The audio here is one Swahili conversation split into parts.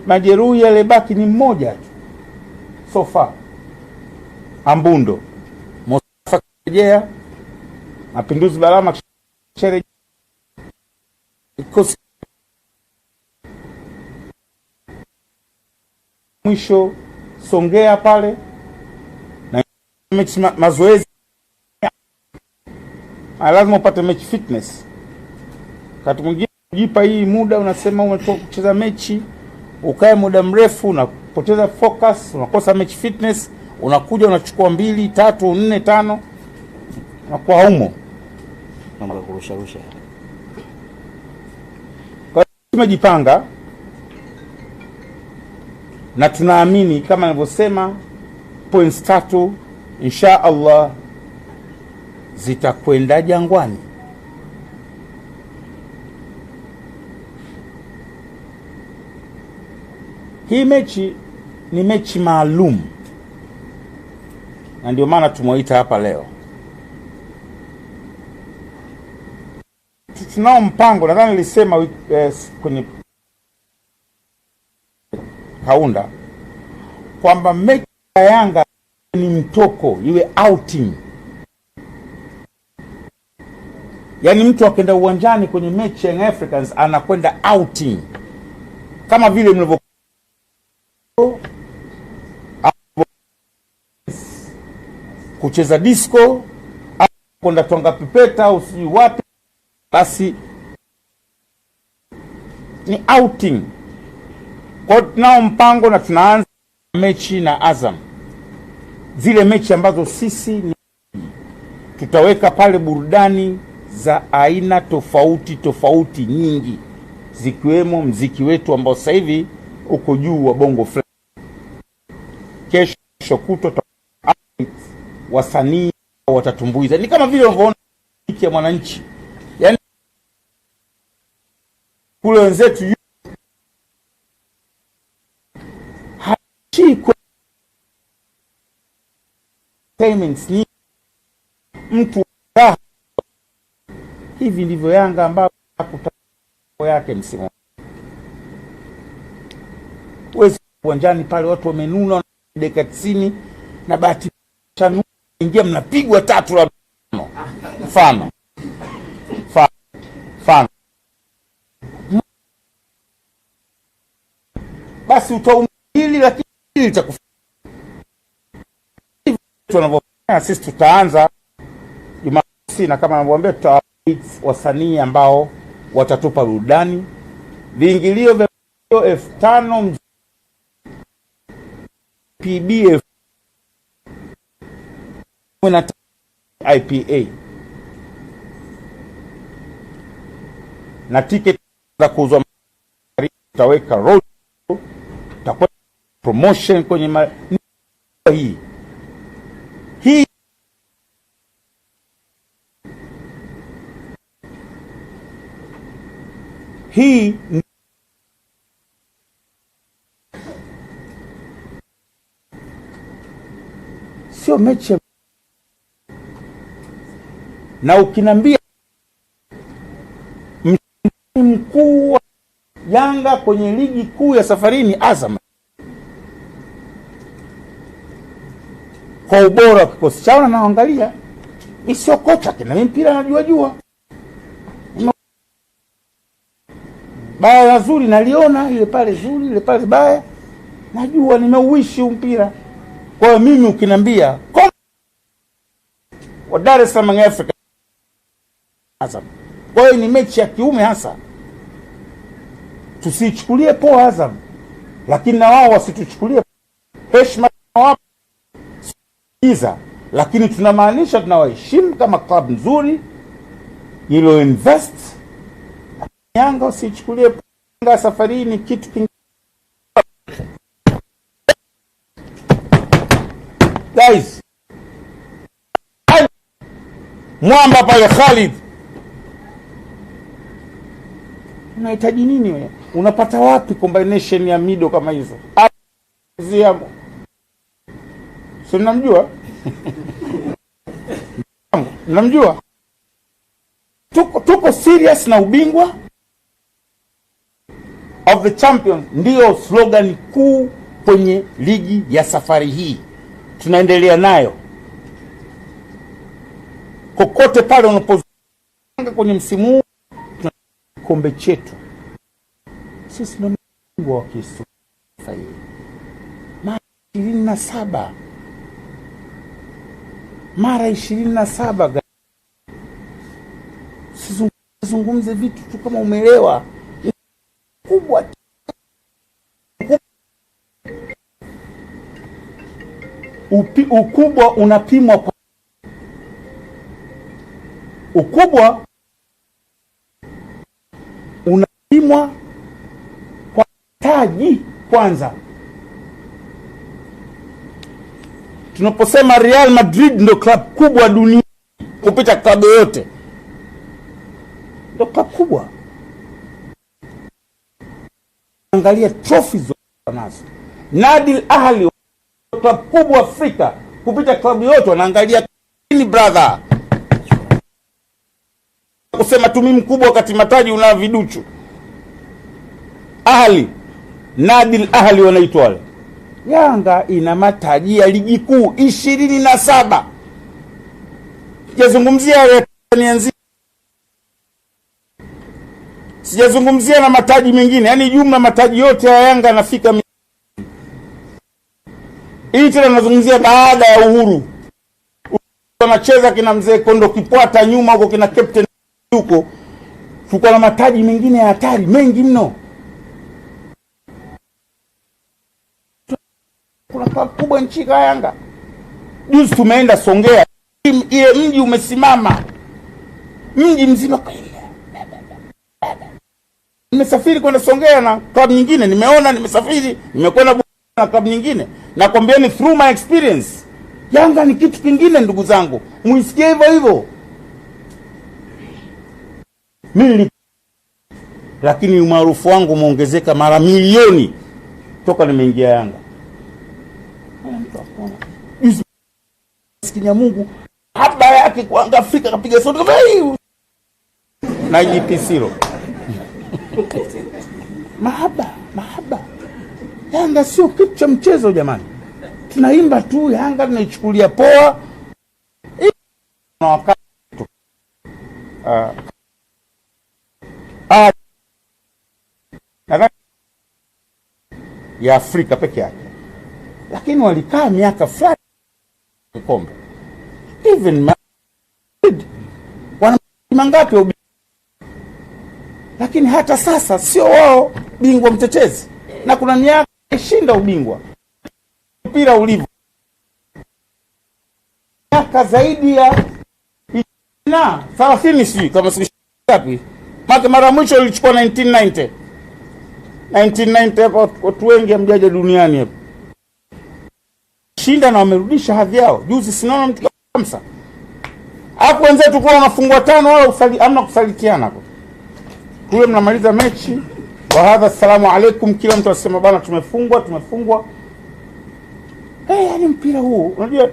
Majeruhi yalebaki ni mmoja tu so far, Ambundo. Mustafa Kejea, Mapinduzi Balama Shere, mwisho Songea pale na mechi mazoezi. Lazima upate mechi fitness. Wakati mwingine ujipa hii muda, unasema umetoka kucheza mechi, ukae muda mrefu, unapoteza focus, unakosa mechi fitness, unakuja unachukua 2, 3, 4, 5, unakuwa humo mambo ya kurusha rusha. Kwa hiyo tumejipanga na tunaamini kama nilivyosema, points 3 insha Allah zitakwenda Jangwani. Hii mechi ni mechi maalum, na ndio maana tumeita hapa leo. Tunao mpango, nadhani nilisema kwenye Kaunda kwamba mechi ya Yanga ni mtoko, iwe outing. Yaani mtu akenda uwanjani kwenye mechi ya Africans anakwenda outing, kama vile mlivyo kucheza disco au kwenda Tonga Pipeta au sijui wapi, basi ni outing. Kwa tunao mpango na tunaanza mechi na Azam, zile mechi ambazo sisi tutaweka pale burudani za aina tofauti tofauti nyingi, zikiwemo mziki wetu ambao sasa hivi uko juu wa Bongo Flava. Kesho kutwa wasanii watatumbuiza, ni kama vile unavyoona muziki ya Mwananchi, yani kule wenzetu payments ni mtu raha. Hivi ndivyo Yanga ambao kutako yake msimu. Wewe uwanjani pale watu wamenuna dakika 90 na bahati chanu ingia mnapigwa 3 la mfano. Basi utaumili, lakini itakufanya tunavyofanya sisi. Tutaanza Jumamosi na kama anavyoambia tutawaita wasanii ambao watatupa burudani. Viingilio vya 5,000 PB na IPA, na ticket za kuuzwa tutaweka road, tutakuwa promotion kwenye hii sio mechi. Na ukinambia mkuu wa Yanga kwenye ligi kuu ya safarini Azam, kwa ubora wa kikosi chao, na naangalia sio kocha kina mimi mpira najua baya zuri naliona, ile pale zuri, ile pale baya najua, nimeuishi mpira. Kwa hiyo mimi ukinambia wa Dar es Salaam Africa Azam, kwa hiyo ni mechi ya kiume hasa, tusichukulie poa Azam, lakini na wao wasituchukulie heshima wao iza, lakini tunamaanisha tunawaheshimu kama club nzuri ilo invest. Yanga usichukulie Yanga safari ni kitu kingine. Guys, mwamba pale Khalid, unahitaji nini wewe? Unapata wapi combination ya mido kama hizo? Ziamo. Si mnamjua? Mnamjua? Tuko serious na ubingwa. of the champions ndiyo slogan kuu kwenye ligi ya safari hii. Tunaendelea nayo kokote pale unapozunguka kwenye msimu huu. Kombe chetu sisi ndio mabingwa wa kihistoria mara 27, mara 27. Sizungumze vitu tu kama umeelewa. Kubwa ukubwa unapimwa kwa ukubwa unapimwa kwa taji kwanza. Tunaposema Real Madrid ndio club kubwa duniani kupita klabu yote, ndio club kubwa, angalia trophies wanazo. Nadil Ahli club kubwa Afrika kupita klabu yote, wanaangalia nini brother? Kusema tu mimi mkubwa wakati mataji una viduchu. Ahli, Nadil Ahli wanaitwa wale. Yanga ina mataji ya ligi kuu 27. Sijazungumzia ya Tanzania nzima, sijazungumzia na mataji mengine, yani jumla mataji yote ya Yanga yanafika. Hii tena nazungumzia baada ya uhuru. Wanacheza kina mzee Kondo Kipwata nyuma huko, kina captain huko, tuko na mataji mengine ya hatari mengi mno. Kuna klabu kubwa nchi ya Yanga. Juzi tumeenda Songea, ile mji umesimama, mji mzima kwa ile. Nimesafiri kwenda Songea na klabu nyingine, nimeona, nimesafiri, nimekwenda na klabu nyingine. Nakwambieni through my experience, Yanga ni kitu kingine ndugu zangu. Muisikie hivyo hivyo. Mimi lakini umaarufu wangu umeongezeka mara milioni toka nimeingia Yanga. Sikinya Mungu haba yake kwa Afrika kapiga sauti kama hii na JP0. Mahaba. Yanga sio kitu cha mchezo jamani. Tunaimba tu Yanga, tunaichukulia poa. Na wakati ya Afrika peke yake, lakini walikaa miaka fulani kombe. Even Madrid wana mangapi ubingwa, lakini hata sasa sio wao bingwa mtetezi, na kuna miaka ishinda ubingwa. Mpira ulivyo miaka zaidi ya 30, sijui kama ngapi. Mara mwisho ilichukua 1990 hapo, watu wengi hamjaja duniani hapo. Shinda na wamerudisha hadhi yao. Juzi sinaona mtu kamsa. Hapo wenzetu kwa wanafungwa 5 wala hamna kusalitiana hapo. Kule mnamaliza mechi wa hadha assalamu alaikum, kila mtu asema bana tumefungwa. Yani mpira huu, unajua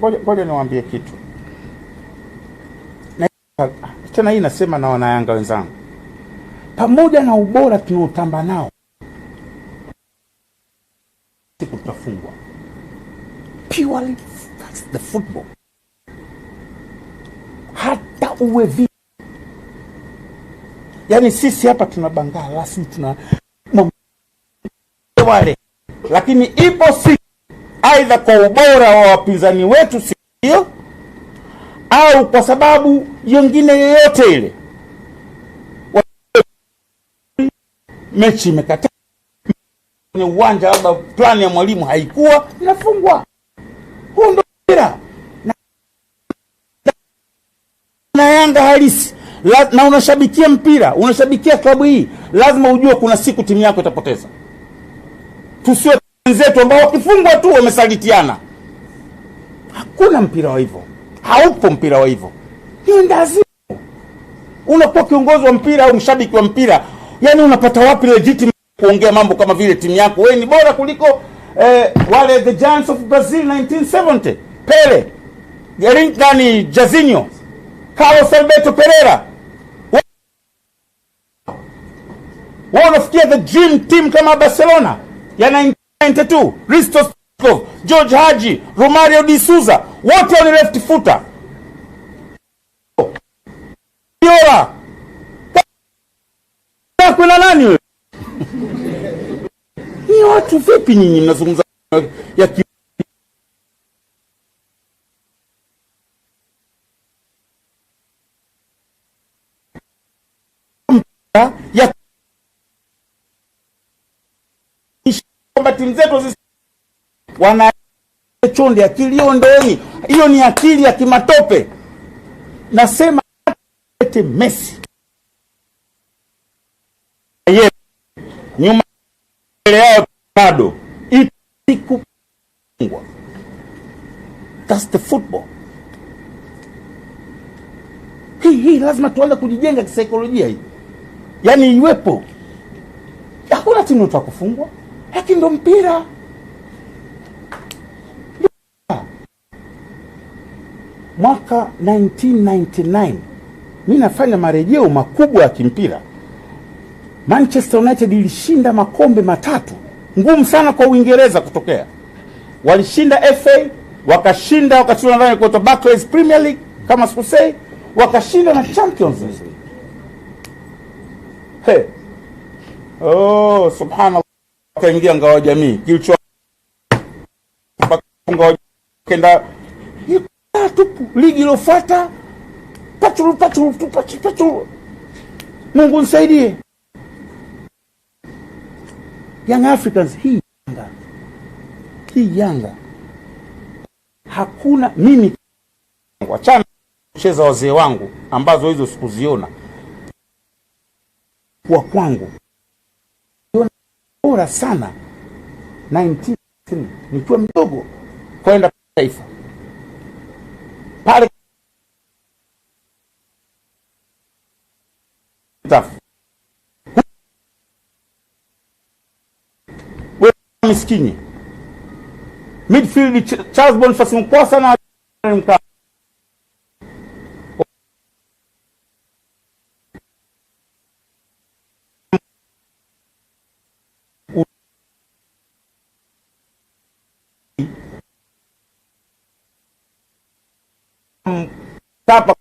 ngoja niwaambie kitu. Na tena hii nasema na wana Yanga wenzangu. Pamoja na ubora tunaotamba nao, siku tutafungwa. Purely that's the football. Hata uwe vipi. Yani sisi hapa tunabangala, sisi tuna wale. Lakini ipo siku aidha kwa ubora wa wapinzani wetu sio, au kwa sababu nyingine yoyote ile, mechi imekata kwenye uwanja, labda plani ya mwalimu haikuwa, inafungwa. Huo ndio mpira. Na Yanga halisi na unashabikia mpira, unashabikia klabu hii, lazima ujue kuna siku timu yako itapoteza. Tusiwe wenzetu ambao wakifungwa tu wamesalitiana. Hakuna mpira wa hivyo. Haupo mpira wa hivyo. Hiyo ndazi. Unakuwa kiongozi wa mpira au mshabiki wa mpira, yani unapata wapi legitimacy kuongea mambo kama vile timu yako wewe ni bora kuliko wale the Giants of Brazil 1970, Pele, Gani, Jazinho, Carlos Alberto Pereira. Wao wanafikia the dream team kama Barcelona ya 1992, Risto Stoichkov, George Hagi, Romario de Souza, wote ni left footer. Yola. Kuna nani wewe? Ni watu vipi nyinyi mnazungumza ya ya kwamba timu zetu wana chonde akili ondoeni. Hiyo ni akili ya kimatope. Nasema ete Messi yeye nyuma yao bado ikupungwa. That's the football. Hii lazima tuanze kujijenga kisaikolojia hii. Yaani iwepo. Hakuna timu itakufungwa. Lakini ndo mpira. Mwaka 1999 mimi nafanya marejeo makubwa ya kimpira. Manchester United ilishinda makombe 3 ngumu sana kwa Uingereza kutokea. Walishinda FA, wakashinda ndani kwa Barclays Premier League kama sikosei, wakashinda na Champions League. Hey. Oh, subhanallah. Kaingia ngao jamii. Kilicho ngao kenda tupu ligi iliyofuata pachuru. Mungu nisaidie. Young Africans hii Yanga hakuna mimi wachana kucheza wazee wangu ambazo hizo sikuziona kwa kwangu bora sana 19 nikiwa mdogo kwenda Taifa pale miskini midfield Charles Boniface Mkwasa na Mka tapa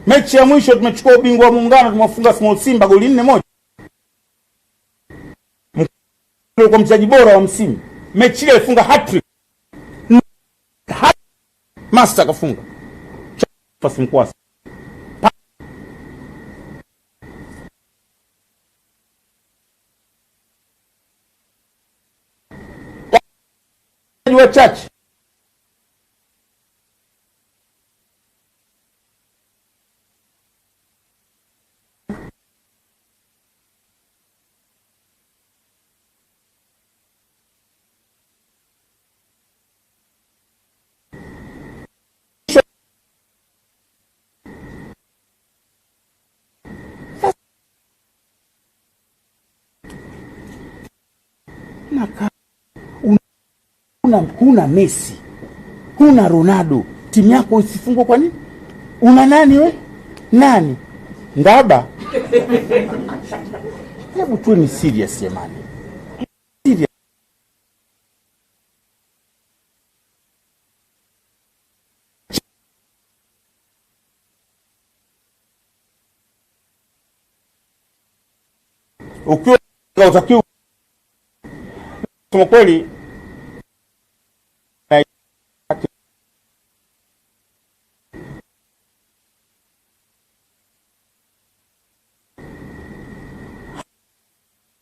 mechi ya mwisho tumechukua ubingwa wa Muungano, tumewafunga Small Simba goli 4-1. Kwa mchezaji bora wa msimu. Mechi ile alifunga hat-trick. Master kafunga. Pasi Mkwasa. Wachache huna Messi, huna Ronaldo, timu yako isifungwe kwa nini? Una nani we? Nani? Ngaba. Hebu tu ni serious jamani. Serious. Ukiwa utakiwa kwa kweli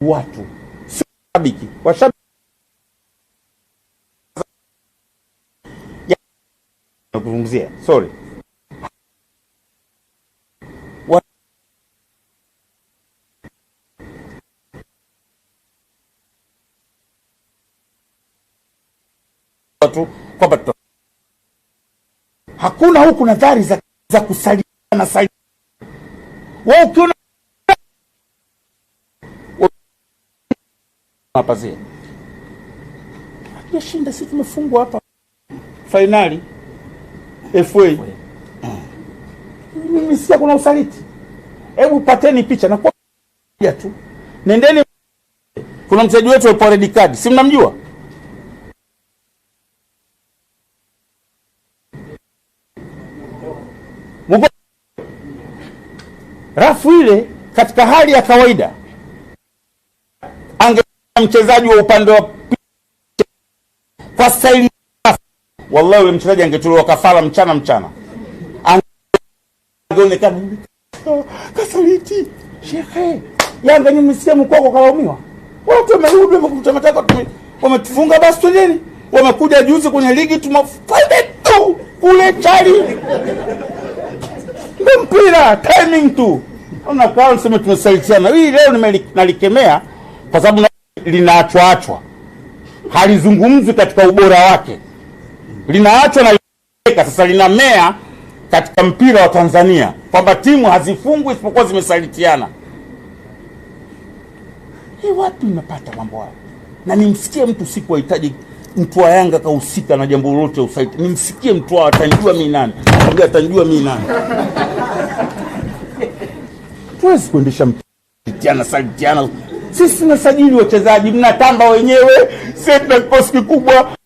watu shabiki washabiki nakuzungumzia sorry watu kwamba hakuna huku nadhari za kusalia na salia. Wao ukiona mapazia Yashinda, sisi tumefungwa hapa finali FA. Mimi si kuna usaliti. Hebu pateni picha na kwa tu. Nendeni, kuna mchezaji wetu wa red card, si mnamjua? Rafu ile katika hali ya kawaida ange mchezaji wa upande wa kwa staili, wallahi yule mchezaji angetolewa kafara mchana. Angeonekana kasaliti. Shekhe, Yanga ni msimu kwako kalaumiwa. Watu wamerudi wamekutamata wametufunga, basi twendeni. Wamekuja juzi kwenye ligi tumafaida tu kule chali. Ndio mpira timing tu. Unakaa unasema tumesalitiana. Hii leo nalikemea kwa sababu linaachwa. Halizungumzwi katika ubora wake. Linaachwa na sasa linamea katika mpira wa Tanzania kwamba timu hazifungwi isipokuwa zimesalitiana. Hii wapi unapata mambo haya? Na nimsikie mtu siku ahitaji mtu wa Yanga kahusika na jambo lolote usaliti. Nimsikie mtu wa atanijua mimi nani. Anambia atanijua mimi nani. Tuwezi kuendesha salitiana. Sisi tunasajili wachezaji, mnatamba wenyewe, sisi tuna kikosi kikubwa.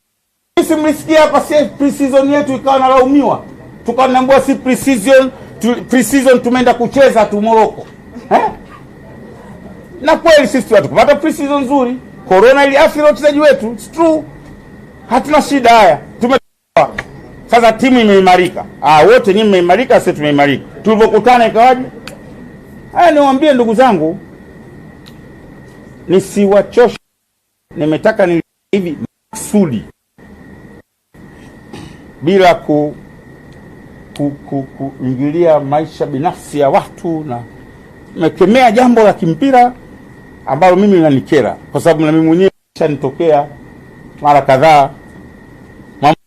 Sisi mlisikia hapa pre-season yetu ikawa nalaumiwa. Tukaambiwa si pre-season tumeenda kucheza tu Morocco. Na kweli sisi tukapata pre-season nzuri. Corona iliathiri wachezaji wetu. It's true. Hatuna shida haya. Sasa timu imeimarika. Wote nyinyi mmeimarika, sisi tumeimarika. Tulipokutana ikawaje? Haya niwaambie ndugu zangu, nisiwachoshe. Nimetaka ni hivi maksudi bila kuingilia maisha binafsi ya watu, na nimekemea jambo la kimpira ambalo mimi linanikera kwa sababu na mimi mwenyewe nishanitokea mara kadhaa. Mambo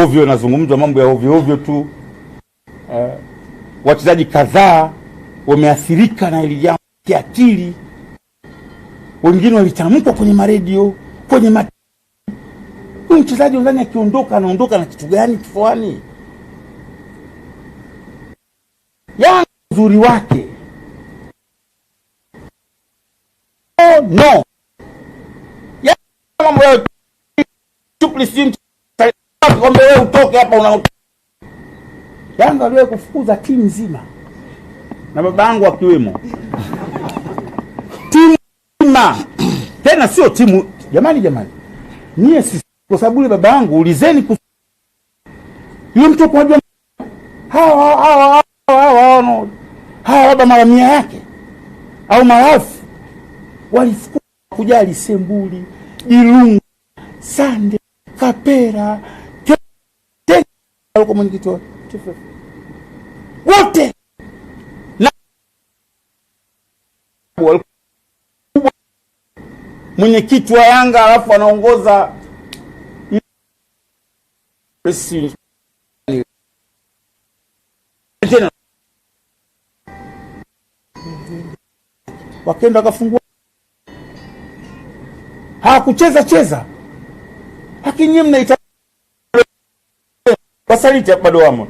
ovyo nazungumzwa, mambo ya ovyo tu. Wachezaji kadhaa wameathirika na ile jambo kiakili. Wengine walitamkwa kwenye maredio, kwenye huyu mchezaji ndani akiondoka anaondoka na kitu gani kifuani? Yanga uzuri wake. No. Yanga mambo ya chuplisi kwamba wewe utoke hapa Yanga aliwahi kufukuza timu nzima. Na babangu akiwemo. Timu nzima. Tena sio timu jamani. Niye sisi kwa sababu ile babangu ulizeni yule mtu kwa jua hawa baba mara 100 yake au marafu walifukuza kujali Sembuli, Ilunga, Sande, Kapera, kwa mwenyekiti wote na mwenyekiti wa Yanga alafu anaongoza wakenda wakafungua, hakucheza lakini mnaita wasaliti bado wamo.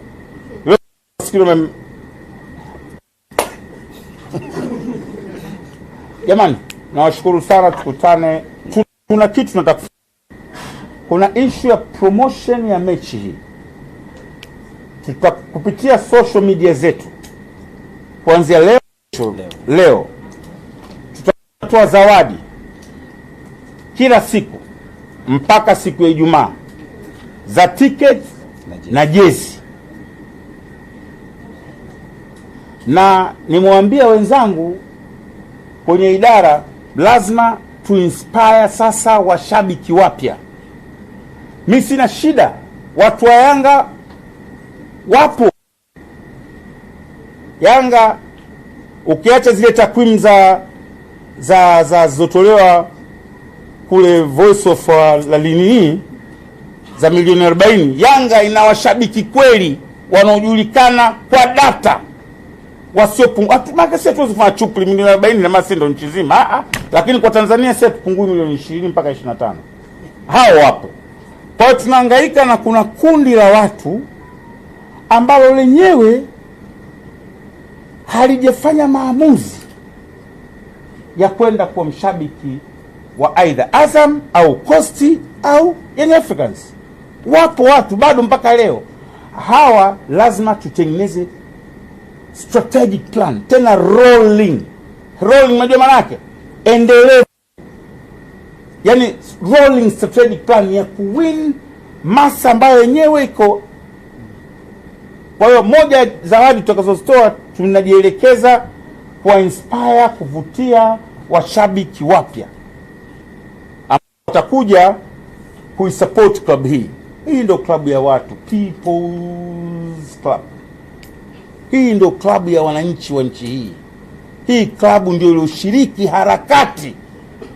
Jamani, nawashukuru sana, tukutane. Tuna kitu tunataka. Kuna issue ya promotion ya mechi hii. Kupitia social media zetu. Kuanzia leo tutatoa zawadi kila siku mpaka siku ya Ijumaa za ticket na jezi. Na nimwambia wenzangu kwenye idara, lazima tuinspire sasa washabiki wapya. Mimi sina shida, watu wa Yanga wapo. Yanga ukiacha zile takwimu za zotolewa kule Voice of la lini za milioni 40, Yanga ina washabiki kweli wanaojulikana kwa data. Wasiopungua sisi tuwezi kufanya chupli milioni 40 na masi ndo nchi nzima. Lakini kwa Tanzania sisi tupungui milioni 20 mpaka 25. Hao wapo. Kwa hiyo tunahangaika na kuna kundi la watu ambalo lenyewe halijafanya maamuzi ya kwenda kwa mshabiki wa aidha Azam au Coast au Young Africans. Wapo watu bado mpaka leo. Hawa lazima tutengeneze strategic plan, tena rolling. Unajua maana yake? Endelevu. Yani rolling strategic plan ya kuwin masa ambayo yenyewe iko. Kwa hiyo moja zawadi tutakazotoa, tunajielekeza kwa inspire, kuvutia washabiki wapya ambao watakuja kuisupport club hii. Hii ndio klabu ya watu, people's club. Hii ndio klabu ya wananchi wa nchi hii. Hii klabu ndio iliyoshiriki harakati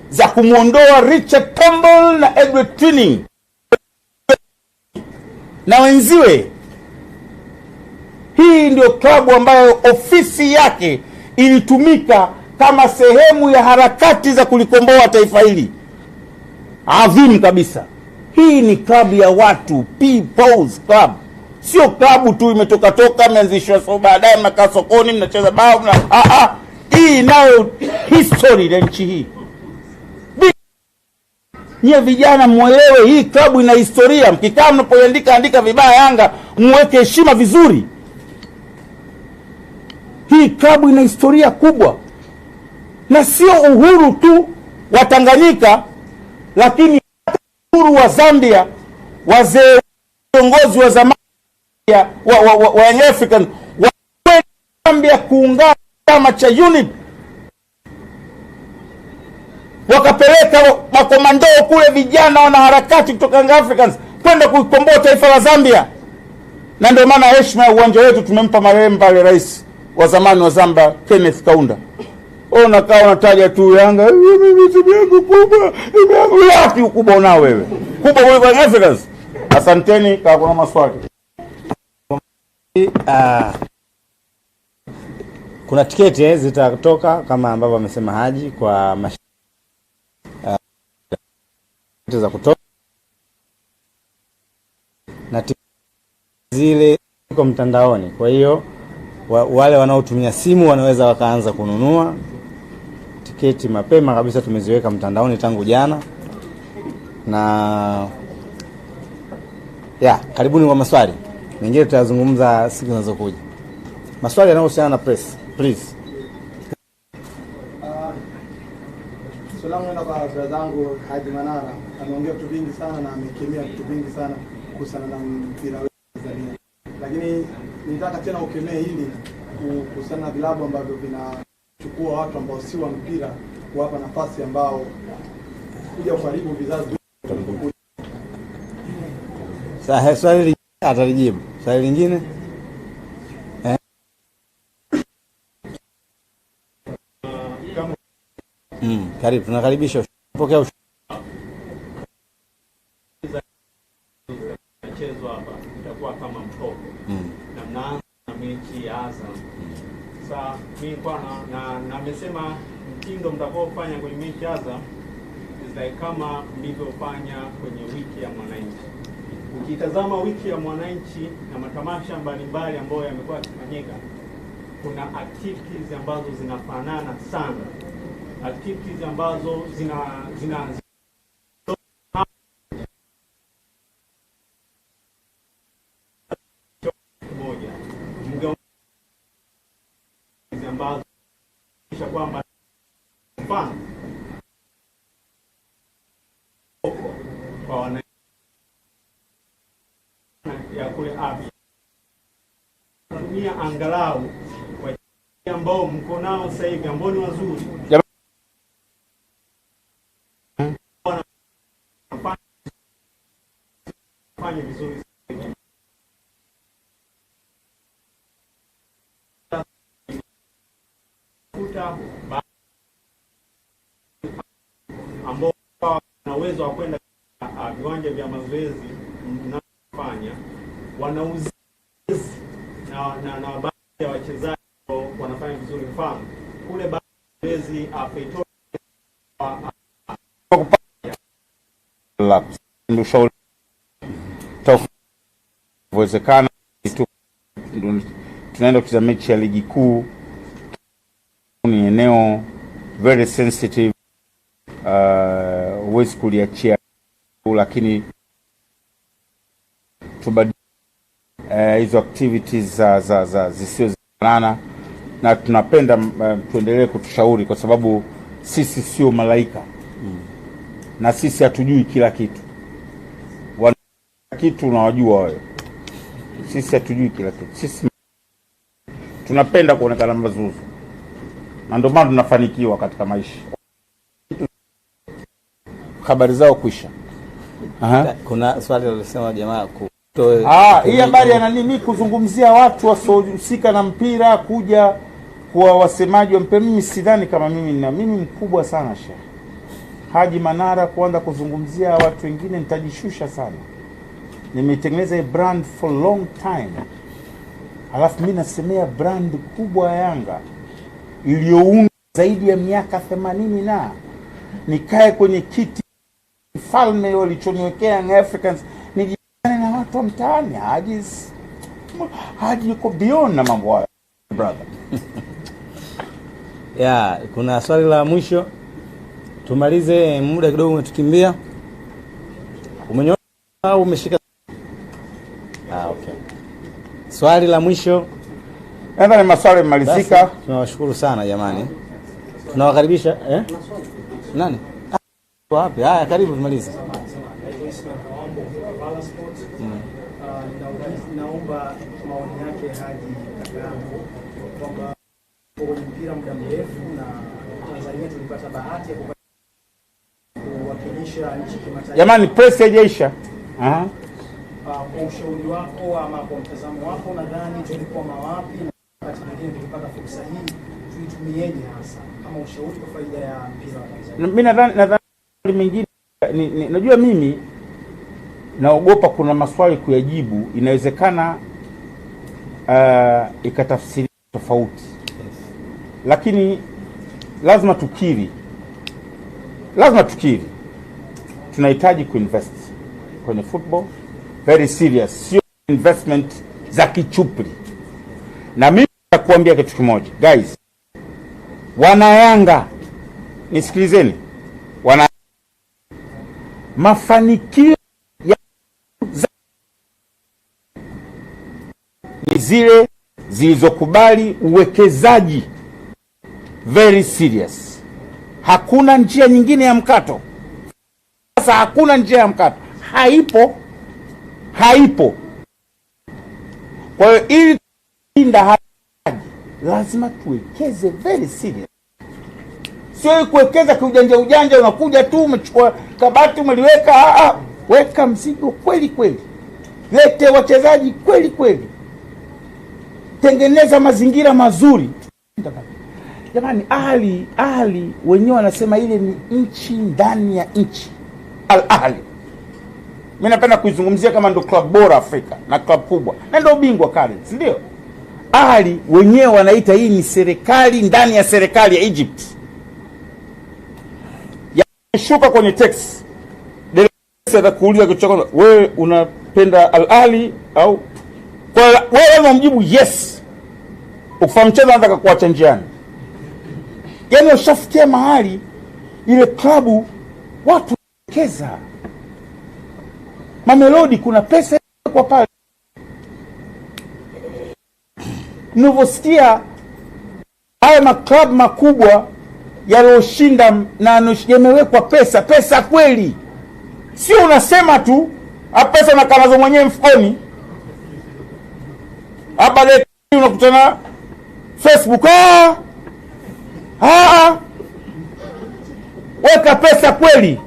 za kumuondoa Richard Tambwe na Edward Twinning na wenziwe. Hii ndio klabu ambayo ofisi yake ilitumika kama sehemu ya harakati za kulikomboa taifa hili adhimu kabisa. Hii ni klabu ya watu, people's club. Sio klabu tu imetoka imeanzishwa so baadaye mnakaa sokoni mnacheza bao hii nayo history ya nchi hii. Nyie vijana muelewe, hii klabu ina historia. Mkikaa mnapoandika vibaya Yanga, muweke heshima vizuri. Hii klabu ina historia kubwa, na sio uhuru tu wa Tanganyika, lakini uhuru wa Zambia. Wazee viongozi wa zamani wa Young African wa Zambia kuungana chama cha UNIP, wakapeleka makomando kule, vijana wana harakati kutoka Young Africans kwenda kuikomboa taifa la Zambia. Na ndio maana heshima ya uwanja wetu tumempa marehemu pale rais wa zamani wa Zambia Kenneth Kaunda. Unakaa unataja tu Yanga, mimi timu yangu kubwa, yaki ukubwa unao wewe. Kubwa kwa Young Africans. Asanteni, kama kuna maswali. Kuna tiketi zitatoka kama ambavyo amesema Haji kwa za kutoka, na tiketi zile ziko mtandaoni. Kwa hiyo wale wanaotumia simu wanaweza wakaanza kununua tiketi mapema kabisa. Tumeziweka mtandaoni tangu jana. Na karibuni kwa maswali mengine, tutazungumza siku zinazokuja. Maswali yanayohusiana na press, please. Salamu alaykum kwa brother zangu Haji Manara. Ameongea vitu vingi sana na amekemea vitu vingi sana kuhusiana na mpira wa Tanzania. Lakini nitaka tena ukemee hili kuhusiana na vilabu ambavyo vinachukua watu ambao si wa mpira kuwapa nafasi ambao kuja kuharibu vizazi. Sasa swali atalijibu. Swali lingine? Karibu, tunakaribisha. Pokea mchezo hapa itakuwa kama mtoko. Na mnaanza na mechi ya Azam. Sasa mimi kwa na amesema mtindo mtakofanya kwenye mechi ya Azam is like kama mlivyofanya kwenye wiki ya Mwananchi. Ukitazama wiki ya Mwananchi na matamasha mbalimbali ambayo yamekuwa yakifanyika, kuna activities ambazo zinafanana sana. Activities ambazo zina moja ambazo kisha kwamba mfano kwa wana ya kule Abi tumia angalau kwa ambao mko nao sasa hivi ambao ni wazuri fanya vizuri kuta ambao wana uwezo wa kwenda viwanja vya mazoezi mnafanya, wanauzi na baadhi ya wachezaji wanafanya vizuri. Mfano kule baadhi Feitoto inavyowezekana. Tunaenda kucheza mechi ya ligi kuu, ni eneo very sensitive, huwezi kuliachia, lakini tubadili hizo activities za zisio zinana, na tunapenda tuendelee kutushauri, kwa sababu sisi sio malaika na sisi hatujui kila kitu. Wana kitu unawajua wewe, sisi hatujui kila kitu. Sisi tunapenda kuonekana mazuzu, na ndio maana tunafanikiwa katika maisha. Habari zao kuisha. Kuna swali lilosema jamaa hii habari ya nani, mimi kuzungumzia watu wasiohusika na mpira kuja kwa wasemaji wa mpira. Mimi sidhani kama mimi mkubwa sana Sheikh Haji Manara kuanza kuzungumzia watu wengine, nitajishusha sana. Nimetengeneza hii brand for long time, alafu mimi nasemea brand kubwa ya Yanga iliyoundwa zaidi ya miaka 80 na nikae kwenye kiti falme walichoniwekea Young Africans nijikane na watu wa mtaani. Haji yuko beyond na mambo hayo brother. Kuna swali la mwisho tumalize, muda kidogo umetukimbia. Umenyoa au umeshika? Okay. Swali la mwisho. Nadhani maswali yamalizika. Tunawashukuru sana jamani. Tunawakaribisha nani? Wapi? Karibu tumalize. Naomba maoni yake Haji Kakaangu kwamba kwa mpira muda mrefu na Tanzania tulipata bahati ya kuwakilisha nchi kimataifa. Jamani, press haijaisha. Kwa ushauri wako ama kwa mtazamo wako, nadhani tulikuwa mawapi na wakati mwingine tulipata fursa hii tuitumieje hasa kama ushauri kwa faida ya mpira wa Tanzania? Mimi nadhani mengine najua mimi naogopa kuna maswali kuyajibu inawezekana ikatafsiri tofauti. Lakini lazima tukiri tunahitaji kuinvest kwenye football very serious, sio investment za kichupri. Na mimi nakuambia kitu kimoja guys, wana Yanga nisikilizeni, wana mafanikio ya ni zile zilizokubali uwekezaji very serious. Hakuna njia nyingine ya mkato. Sasa hakuna njia ya mkato, haipo. Kwa hiyo ili kulinda haji lazima tuwekeze very serious, sio kuwekeza kiujanja unakuja tu umechukua kabati umeliweka. Weka mzigo kweli, lete wachezaji kweli, tengeneza mazingira mazuri. Jamani, Ahli wenyewe wanasema ile ni nchi ndani ya nchi. Al-Ahli mimi napenda kuizungumzia kama ndo club bora Afrika na club kubwa na ndo bingwa current, ndio. Ahli wenyewe wanaita hii ni serikali ndani ya serikali ya Egypt. Shuka kwenye text atakuuliza kitu chako, wewe unapenda Al-Ahli au kwa wewe unamjibu yes, ukifahamu mchezo anataka kuacha njiani. Yaani ushafikia mahali ile klabu watu wekeza. Mamelodi kuna pesa kwa pale. Mnavyosikia haya maklabu makubwa yaliyoshinda na yamewekwa pesa kweli. Sio unasema tu, pesa na kanazo mwenyewe mfukoni. Hapa leo unakutana Facebook, weka pesa kweli,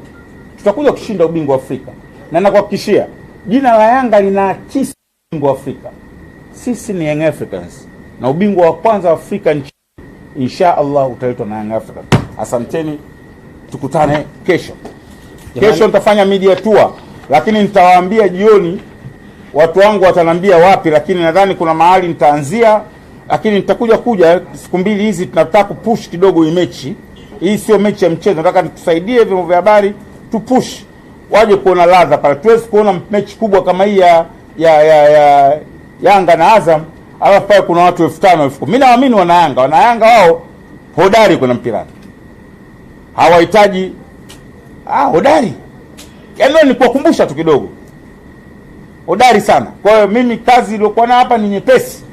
tutakuja kushinda ubingwa wa Afrika. Na nakuhakikishia jina la Yanga linaakisi ubingwa wa Afrika. Sisi ni Young Africans na ubingwa wa kwanza wa Afrika insha Allah utaletwa na Young Africans. Asanteni, tukutane kesho. Kesho nitafanya media tour, lakini nitawaambia jioni watu wangu watanambia wapi, lakini nadhani kuna mahali nitaanzia, lakini nitakuja siku mbili hizi. Tunataka kupush kidogo hii mechi. Hii sio mechi ya mchezo, nataka tusaidie vyombo vya habari tupush waje kuona ladha pale. Tuwezi kuona mechi kubwa kama hii ya Yanga na Azam, alafu pale kuna watu 5,000 10,000. Mimi naamini wana Yanga wao hodari kuna mpira. Hawahitaji hodari. Yaani ni kuwakumbusha tu kidogo. Hodari sana. Kwa hiyo mimi kazi iliyokuwa na hapa ni nyepesi.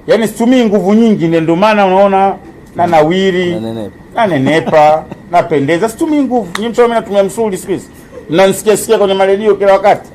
Yaani situmii nguvu nyingi, ndio maana unaona na nawiri, na nenepa, napendeza, situmii nguvu. Mimi natumia msuli siku hizi. Mnanisikia kwenye maredio kila wakati.